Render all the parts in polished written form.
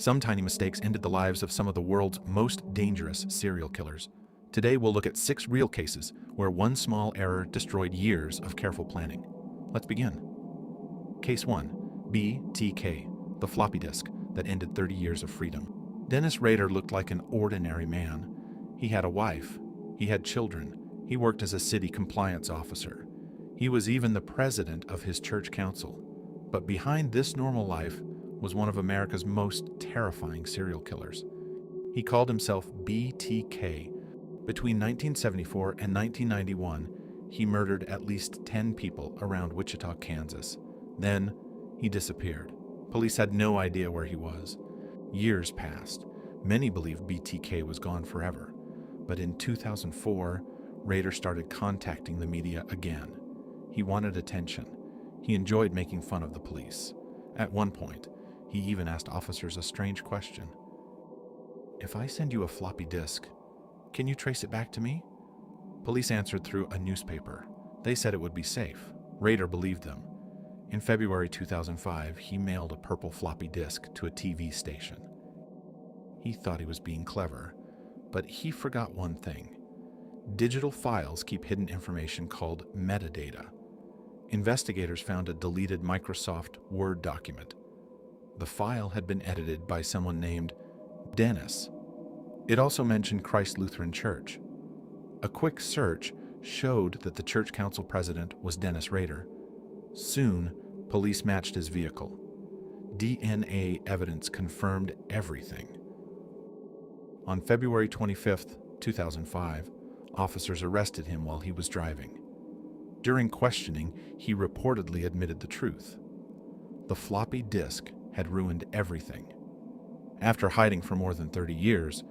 Some tiny mistakes ended the lives of some of the world's most dangerous serial killers. Today we'll look at 6 real cases where one small error destroyed years of careful planning. Let's begin. Case 1. BTK, the floppy disk that ended 30 years of freedom. Dennis Rader looked like an ordinary man. He had a wife. He had children. He worked as a city compliance officer. He was even the president of his church council. But behind this normal life was one of America's most terrifying serial killers. He called himself BTK. Between 1974 and 1991, he murdered at least 10 people around Wichita, Kansas. Then, he disappeared. Police had no idea where he was. Years passed. Many believed BTK was gone forever. But in 2004, Rader started contacting the media again. He wanted attention. He enjoyed making fun of the police. At one point, he even asked officers a strange question. "If I send you a floppy disk, can you trace it back to me?" Police answered through a newspaper. They said it would be safe. Rader believed them. In February 2005, he mailed a purple floppy disk to a TV station. He thought he was being clever, but he forgot one thing. Digital files keep hidden information called metadata. Investigators found a deleted Microsoft Word document. The file had been edited by someone named Dennis. It also mentioned Christ Lutheran Church. A quick search showed that the church council president was Dennis Rader. Soon, police matched his vehicle. DNA evidence confirmed everything. On February 25, 2005, officers arrested him while he was driving. During questioning, he reportedly admitted the truth. The floppy disk had ruined everything. After hiding for more than 30 years,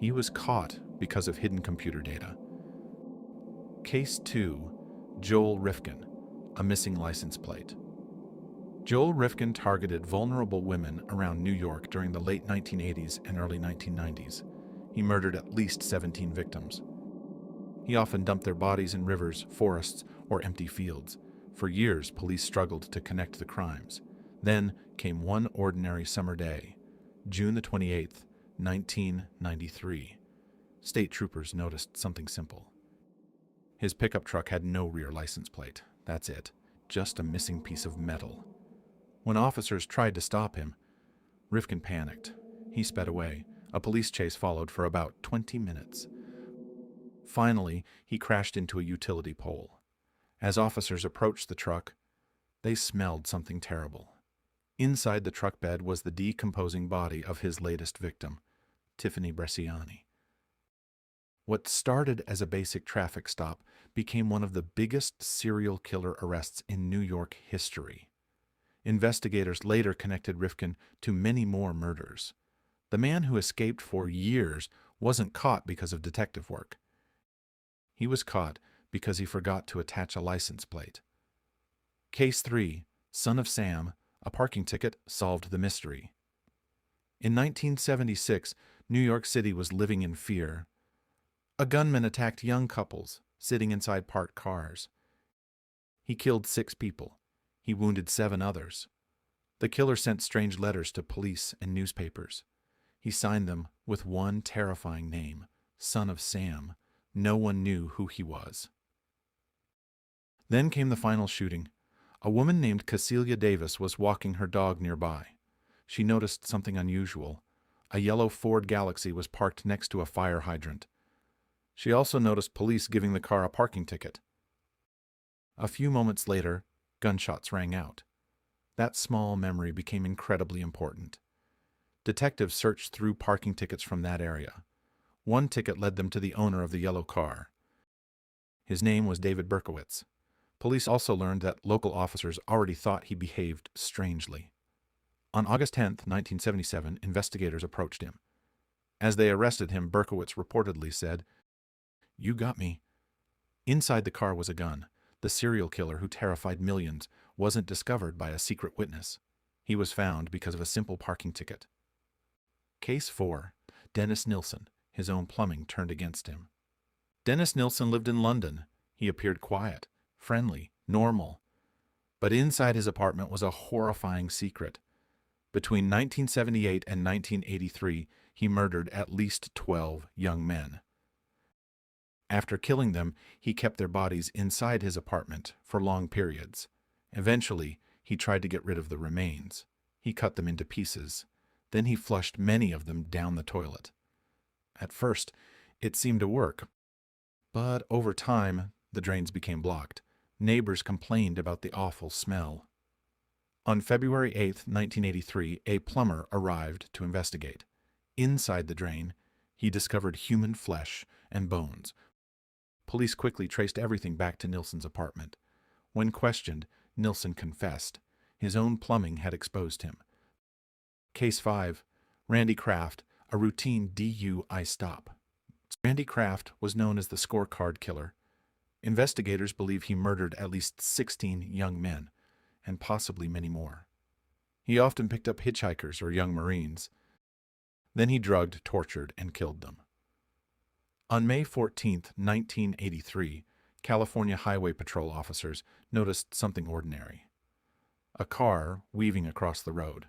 he was caught because of hidden computer data. Case 2. Joel Rifkin, a missing license plate. Joel Rifkin targeted vulnerable women around New York during the late 1980s and early 1990s. He murdered at least 17 victims. He often dumped their bodies in rivers, forests, or empty fields. For years, police struggled to connect the crimes. Then came one ordinary summer day, June the 28th, 1993. State troopers noticed something simple. His pickup truck had no rear license plate. That's it, just a missing piece of metal. When officers tried to stop him, Rifkin panicked. He sped away. A police chase followed for about 20 minutes. Finally, he crashed into a utility pole. As officers approached the truck, they smelled something terrible. Inside the truck bed was the decomposing body of his latest victim, Tiffany Bresciani. What started as a basic traffic stop became one of the biggest serial killer arrests in New York history. Investigators later connected Rifkin to many more murders. The man who escaped for years wasn't caught because of detective work. He was caught because he forgot to attach a license plate. Case 3. Son of Sam, a parking ticket solved the mystery. In 1976, New York City was living in fear. A gunman attacked young couples sitting inside parked cars. He killed 6 people. He wounded 7 others. The killer sent strange letters to police and newspapers. He signed them with one terrifying name, Son of Sam. No one knew who he was. Then came the final shooting. A woman named Cecilia Davis was walking her dog nearby. She noticed something unusual. A yellow Ford Galaxy was parked next to a fire hydrant. She also noticed police giving the car a parking ticket. A few moments later, gunshots rang out. That small memory became incredibly important. Detectives searched through parking tickets from that area. One ticket led them to the owner of the yellow car. His name was David Berkowitz. Police also learned that local officers already thought he behaved strangely. On August 10, 1977, investigators approached him. As they arrested him, Berkowitz reportedly said, "You got me." Inside the car was a gun. The serial killer who terrified millions wasn't discovered by a secret witness. He was found because of a simple parking ticket. Case 4. Dennis Nilsen. His own plumbing turned against him. Dennis Nilsen lived in London. He appeared quiet, friendly, normal. But inside his apartment was a horrifying secret. Between 1978 and 1983, he murdered at least 12 young men. After killing them, he kept their bodies inside his apartment for long periods. Eventually, he tried to get rid of the remains. He cut them into pieces. Then he flushed many of them down the toilet. At first, it seemed to work, but over time, the drains became blocked. Neighbors complained about the awful smell. On February 8, 1983, a plumber arrived to investigate. Inside the drain, he discovered human flesh and bones. Police quickly traced everything back to Nilsson's apartment. When questioned, Nilsson confessed. His own plumbing had exposed him. Case 5. Randy Kraft, a routine DUI stop. Randy Kraft was known as the scorecard killer. Investigators believe he murdered at least 16 young men, and possibly many more. He often picked up hitchhikers or young Marines. Then he drugged, tortured, and killed them. On May 14, 1983, California Highway Patrol officers noticed something ordinary. A car weaving across the road.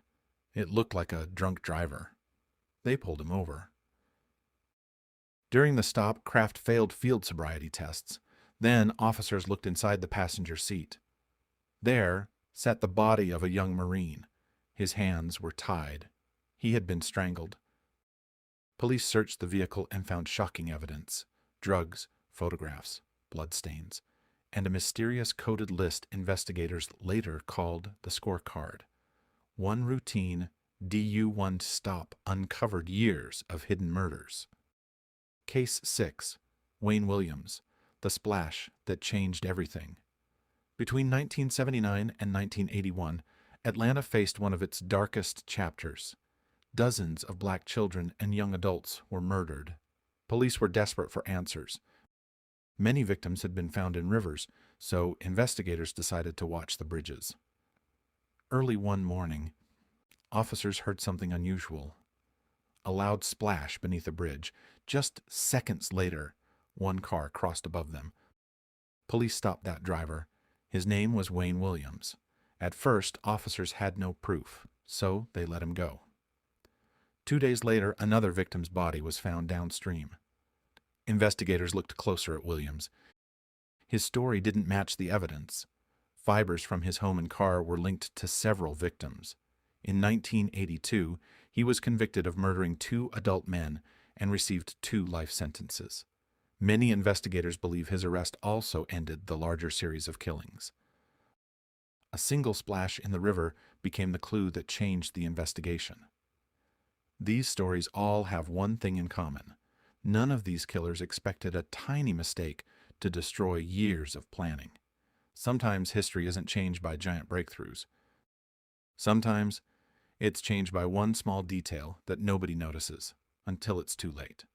It looked like a drunk driver. They pulled him over. During the stop, Kraft failed field sobriety tests. Then officers looked inside the passenger seat. There sat the body of a young Marine. His hands were tied. He had been strangled. Police searched the vehicle and found shocking evidence: drugs, photographs, bloodstains, and a mysterious coded list investigators later called the scorecard. One routine DU1 stop uncovered years of hidden murders. Case 6. Wayne Williams, the splash that changed everything. Between 1979 and 1981, Atlanta faced one of its darkest chapters. Dozens of black children and young adults were murdered. Police were desperate for answers. Many victims had been found in rivers, so investigators decided to watch the bridges. Early one morning, officers heard something unusual. A loud splash beneath a bridge. Just seconds later, one car crossed above them. Police stopped that driver. His name was Wayne Williams. At first, officers had no proof, so they let him go. 2 days later, another victim's body was found downstream. Investigators looked closer at Williams. His story didn't match the evidence. Fibers from his home and car were linked to several victims. In 1982, he was convicted of murdering 2 adult men and received 2 life sentences. Many investigators believe his arrest also ended the larger series of killings. A single splash in the river became the clue that changed the investigation. These stories all have one thing in common. None of these killers expected a tiny mistake to destroy years of planning. Sometimes history isn't changed by giant breakthroughs. Sometimes it's changed by one small detail that nobody notices until it's too late.